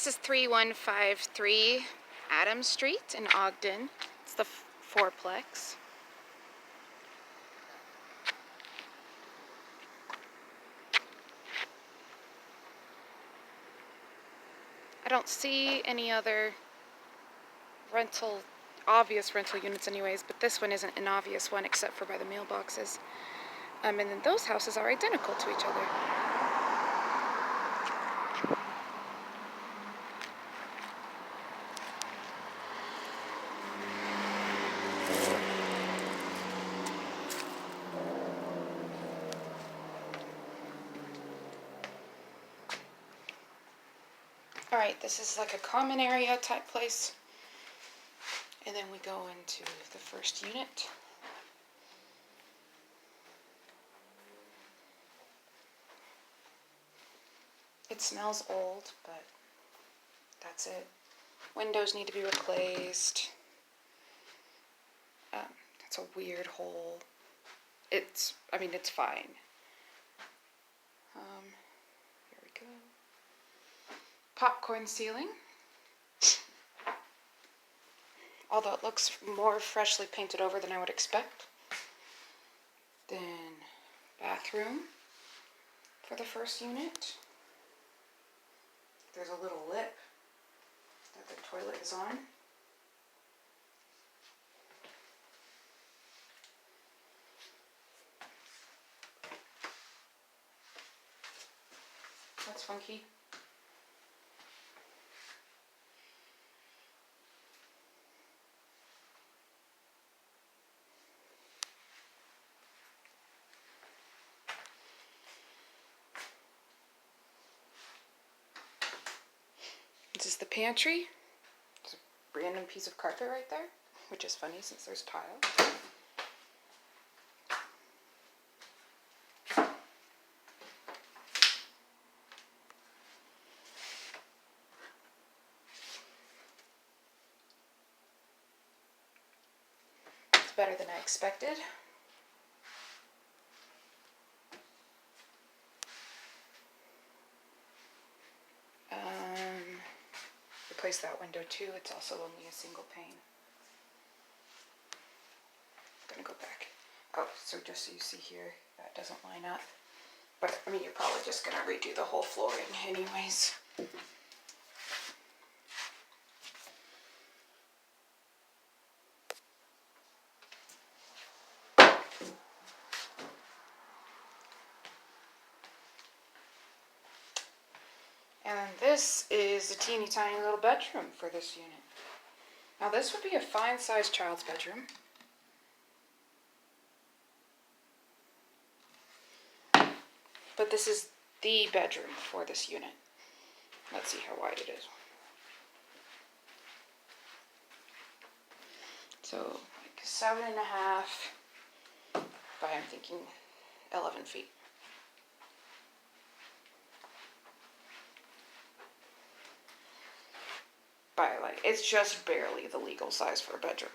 This is 3153 Adams Street in Ogden. It's the fourplex. I don't see any other obvious rental units anyways, but this one isn't an obvious one except for by the mailboxes. And then those houses are identical to each other. Alright, this is like a common area type place. And then we go into the first unit. It smells old, but that's it. Windows need to be replaced. That's a weird hole. It's fine. Here we go. Popcorn ceiling. Although it looks more freshly painted over than I would expect. Then bathroom for the first unit. There's a little lip that the toilet is on. That's funky. This is the pantry. There's a random piece of carpet right there, which is funny since there's tile. It's better than I expected. Replace that window too. It's also only a single pane. I'm gonna go back. Oh, so just so you see here, that doesn't line up. But I mean, you're probably just gonna redo the whole flooring anyways. And this is a teeny tiny little bedroom for this unit. Now this would be a fine sized child's bedroom. But this is the bedroom for this unit. Let's see how wide it is. So like 7.5 by, I'm thinking, 11 feet. It's just barely the legal size for a bedroom.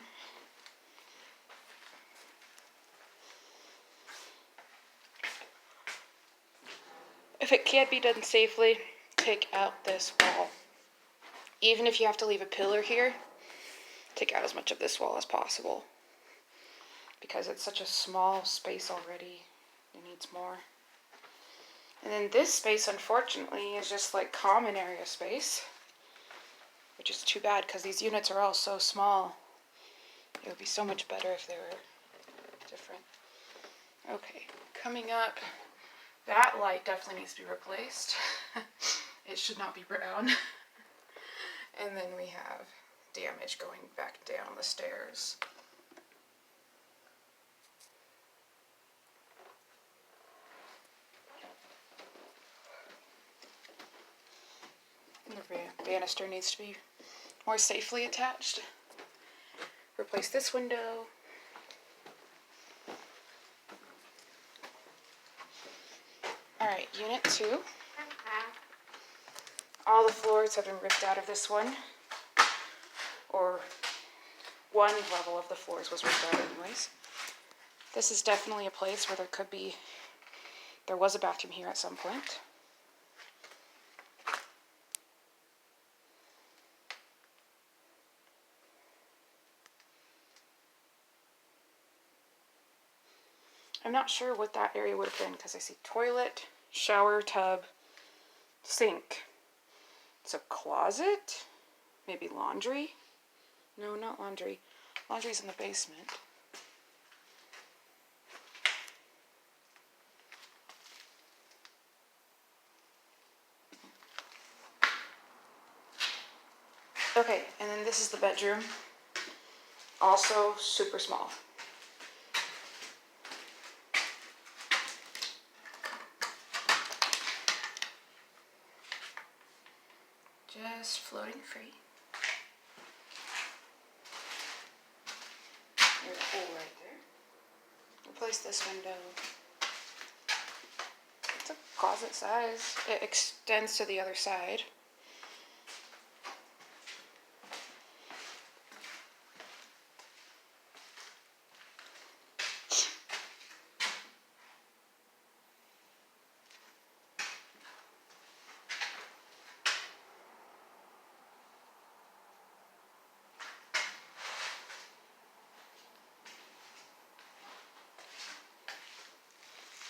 If it can't be done safely, take out this wall. Even if you have to leave a pillar here, take out as much of this wall as possible. Because it's such a small space already, it needs more. And then this space, unfortunately, is just like common area space. Which is too bad because these units are all so small. It would be so much better if they were different. Okay, coming up, that light definitely needs to be replaced. It should not be brown. And then we have damage going back down the stairs. And the banister needs to be more safely attached. Replace this window. Alright, unit 2. All the floors have been ripped out of this one. Or one level of the floors was ripped out anyways. This is definitely a place where there was a bathroom here at some point. I'm not sure what that area would have been because I see toilet, shower, tub, sink. So closet, maybe laundry. No, not laundry. Laundry's in the basement. Okay, and then this is the bedroom. Also super small. Just floating free. There's a hole right there. Replace this window. It's a closet size. It extends to the other side.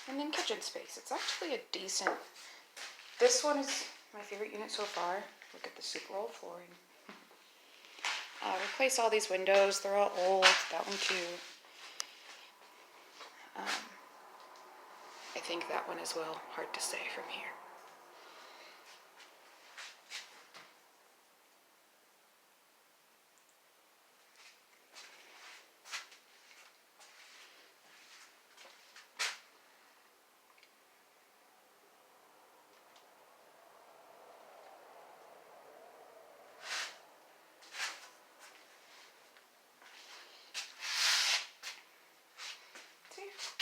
And then kitchen space. It's actually a decent, this one is my favorite unit so far. Look at the super old flooring. Replace all these windows. They're all old. That one too. I think that one as well. Hard to say from here.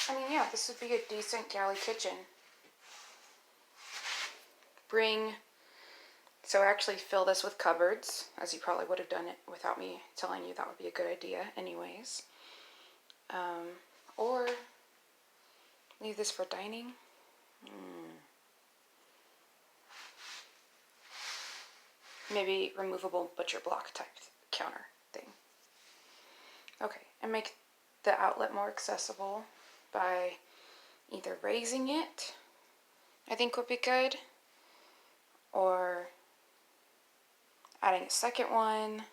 I mean, yeah, this would be a decent galley kitchen. So actually fill this with cupboards, as you probably would have done it without me telling you that would be a good idea anyways. Or leave this for dining. Maybe removable butcher block type counter thing. Okay, and make the outlet more accessible by either raising it, I think would be good, or adding a second one.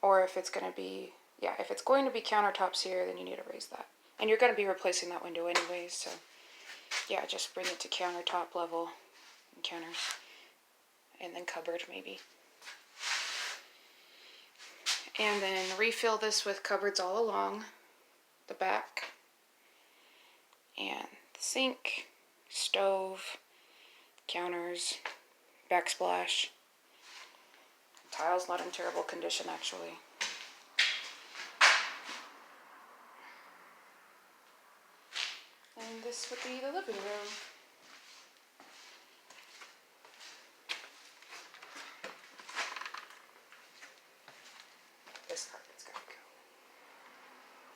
Or if it's going to be, if it's going to be countertops here, then you need to raise that. And you're going to be replacing that window anyways, so yeah, just bring it to countertop level and counters. And then cupboard maybe. And then refill this with cupboards all along the back. And the sink, stove, counters, backsplash. Tile's not in terrible condition actually. And this would be the living room. This carpet's gotta go.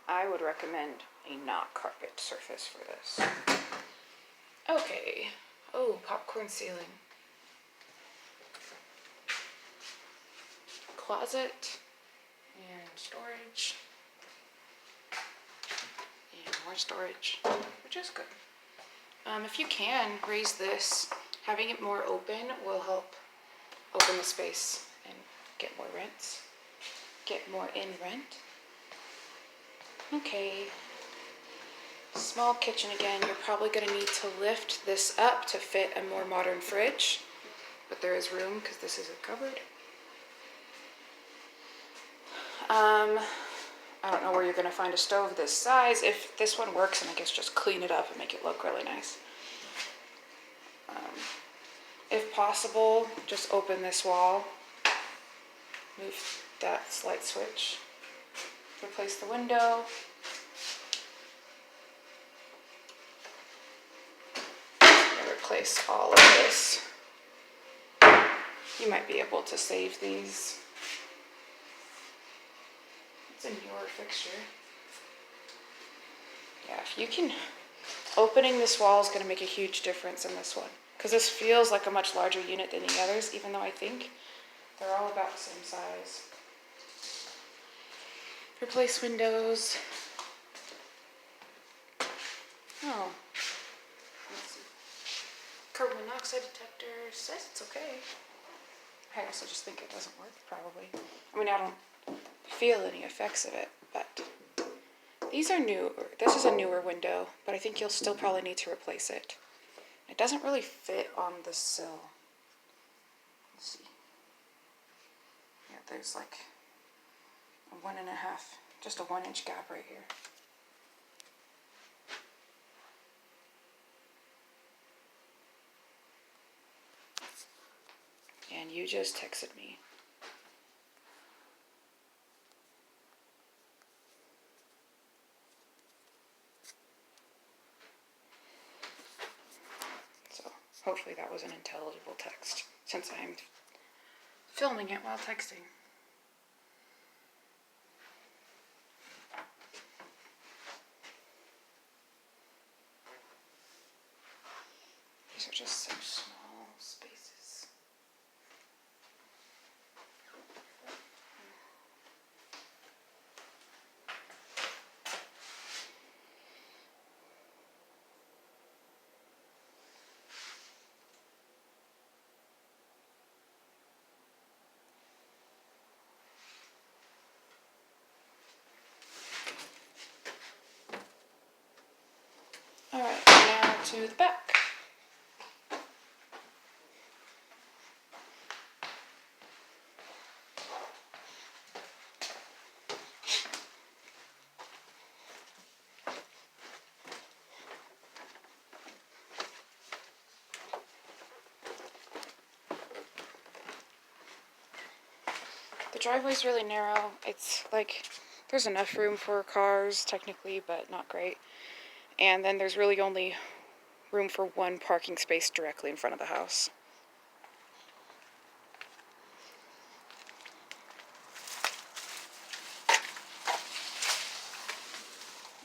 I would recommend a not carpet surface for this. Okay. Oh, popcorn ceiling. Closet and storage. And more storage, which is good. If you can, raise this. Having it more open will help open the space and get more rents. Get more in rent. Okay. Small kitchen again. You're probably going to need to lift this up to fit a more modern fridge. But there is room because this is a cupboard. I don't know where you're going to find a stove this size. If this one works, then I guess just clean it up and make it look really nice. If possible, just open this wall. Move that light switch. Replace the window. And replace all of this. You might be able to save these. It's a newer fixture. Yeah, if you can, opening this wall is going to make a huge difference in this one. Because this feels like a much larger unit than the others, even though I think they're all about the same size. Replace windows. Oh. Let's see. Carbon monoxide detector says it's okay. I also just think it doesn't work, probably. I mean, I don't feel any effects of it, but these are new. This is a newer window, but I think you'll still probably need to replace it. It doesn't really fit on the sill. Let's see. Yeah, there's like a 1.5, just a 1-inch gap right here. And you just texted me. So hopefully that was an intelligible text, since I'm filming it while texting. These are just such small spaces. Alright, now to the back. The driveway's really narrow. It's like, there's enough room for cars, technically, but not great. And then there's really only room for one parking space directly in front of the house.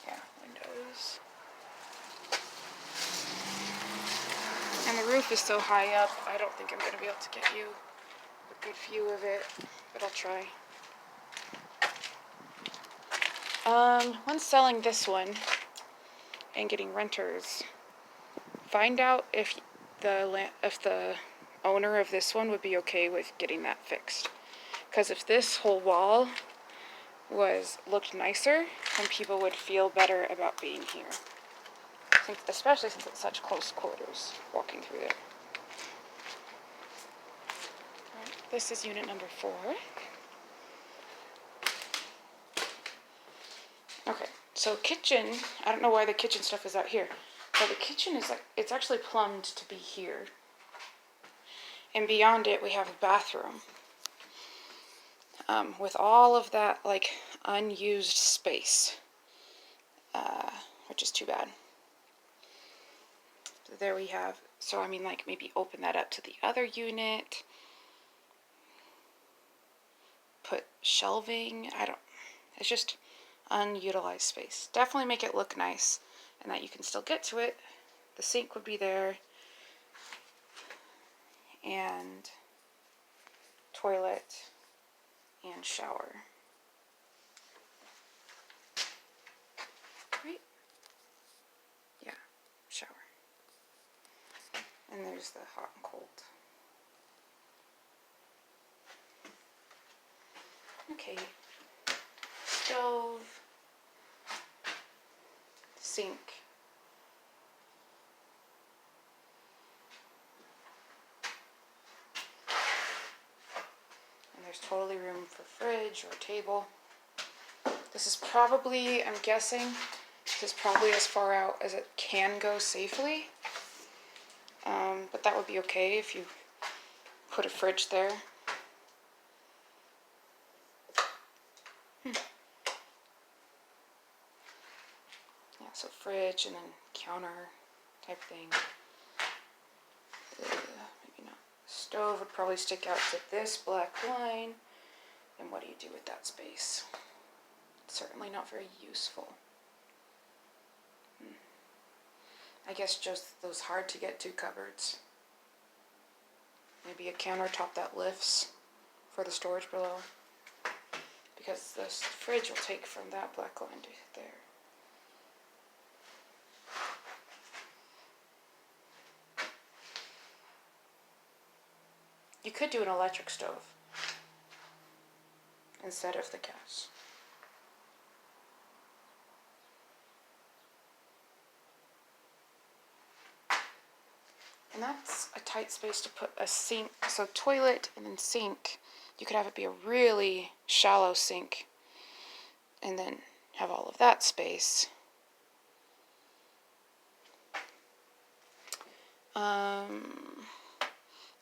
Yeah, windows. And the roof is so high up, I don't think I'm going to be able to get you a good view of it, but I'll try. When selling this one and getting renters, find out if the owner of this one would be okay with getting that fixed. Because if this whole wall looked nicer, then people would feel better about being here. Especially since it's such close quarters walking through there. Right, this is unit number 4. Okay, so kitchen, I don't know why the kitchen stuff is out here, but the kitchen is it's actually plumbed to be here. And beyond it, we have a bathroom. With all of that, like, unused space, which is too bad. So there we have, so I mean, like, maybe open that up to the other unit, put shelving, it's just unutilized space. Definitely make it look nice, and that you can still get to it. The sink would be there, and toilet, and shower. Right? Yeah, shower. And there's the hot and cold. Okay. Stove. Sink. And there's totally room for fridge or table. This is probably, I'm guessing, this is probably as far out as it can go safely. But that would be okay if you put a fridge there. Yeah, so fridge and then counter type thing. Maybe not. Stove would probably stick out to this black line. And what do you do with that space? Certainly not very useful. I guess just those hard to get to cupboards. Maybe a countertop that lifts for the storage below. because this fridge will take from that black line to there. You could do an electric stove instead of the gas. And that's a tight space to put a sink. So toilet and then sink. You could have it be a really shallow sink and then have all of that space.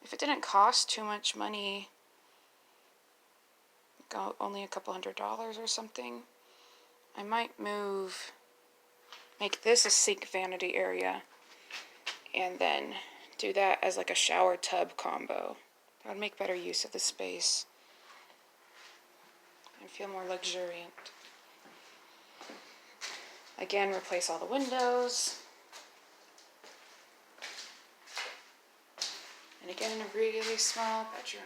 If it didn't cost too much money, only a couple $100 or something, I might make this a sink vanity area and then do that as like a shower tub combo. That would make better use of the space and feel more luxuriant. Again, replace all the windows. And again, in a really small bedroom.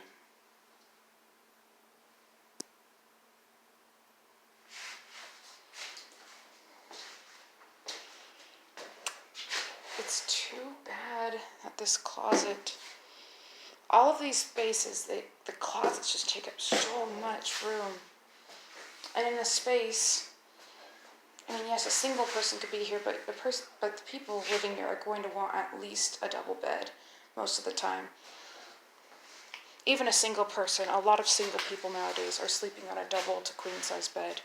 It's too bad that this closet, all of these spaces, the closets just take up so much room. And in a space, I mean, yes, a single person could be here, but the people living here are going to want at least a double bed most of the time. Even a single person, a lot of single people nowadays are sleeping on a double to queen size bed.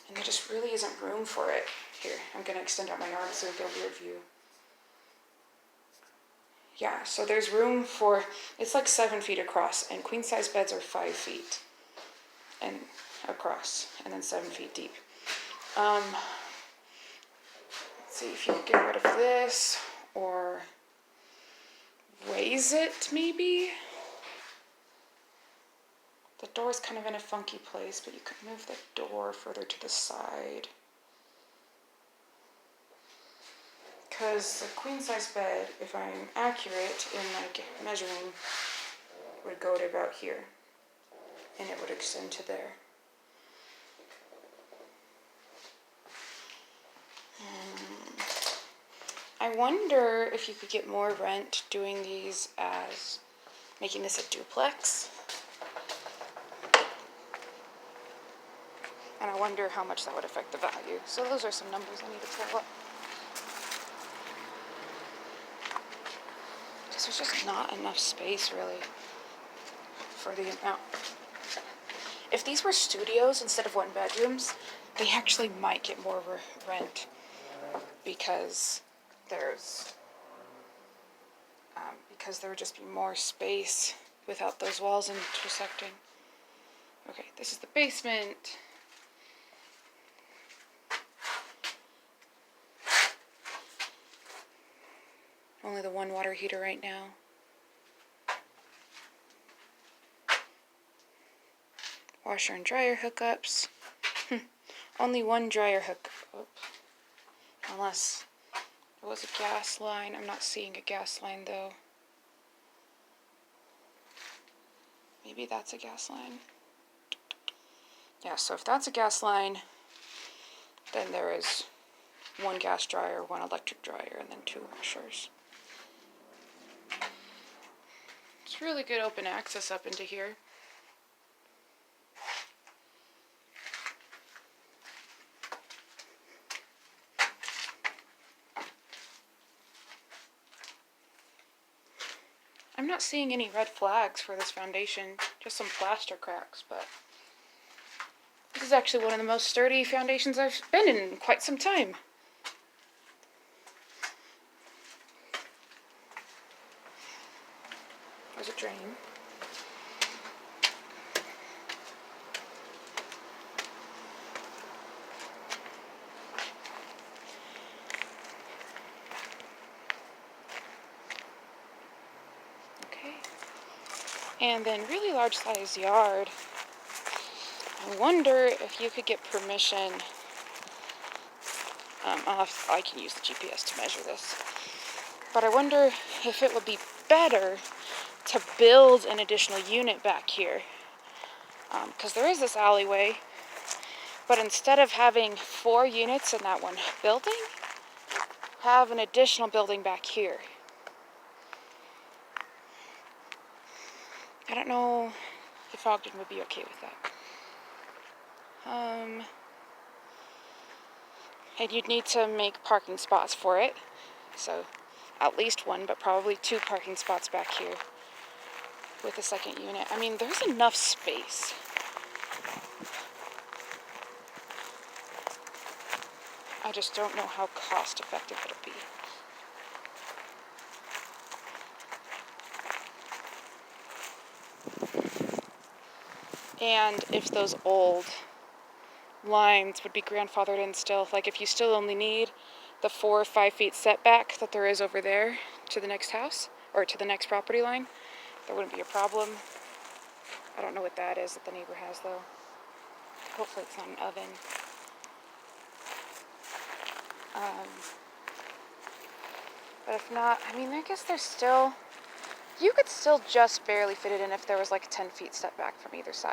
And there just really isn't room for it. Here, I'm going to extend out my arm so you get a weird view. Yeah, so there's room for, it's like 7 feet across, and queen size beds are 5 feet and across, and then 7 feet deep. Let's see if you can get rid of this, or raise it, maybe? The door's kind of in a funky place, but you could move the door further to the side. Because the queen size bed, if I'm accurate in my measuring, would go to about here. And it would extend to there. I wonder if you could get more rent doing these as making this a duplex. And I wonder how much that would affect the value. So those are some numbers I need to pull up. Because there's just not enough space, really, for the amount. If these were studios instead of 1-bedrooms, they actually might get more rent. Because there would just be more space without those walls intersecting. Okay, this is the basement. Only the one water heater right now. Washer and dryer hookups. Only one dryer hookup. Unless it was a gas line. I'm not seeing a gas line though. Maybe that's a gas line. Yeah, so if that's a gas line, then there is one gas dryer, one electric dryer, and then 2 washers. It's really good open access up into here. I'm not seeing any red flags for this foundation, just some plaster cracks, but this is actually one of the most sturdy foundations I've been in quite some time. There's a drain. Okay. And then really large size yard. I wonder if you could get permission. I can use the GPS to measure this. But I wonder if it would be better to build an additional unit back here. Because there is this alleyway But instead of having 4 units in that one building, have an additional building back here. I don't know if Ogden would be okay with that. And you'd need to make parking spots for it. So at least 1, but probably 2 parking spots back here with a second unit. I mean, there's enough space. I just don't know how cost effective it'll be. And if those old lines would be grandfathered in still, like if you still only need the 4 or 5 feet setback that there is over there to the next house, or to the next property line, there wouldn't be a problem. I don't know what that is that the neighbor has though. Hopefully it's not an oven. But if not, I mean, I guess there's still, you could still just barely fit it in if there was like 10 feet step back from either side.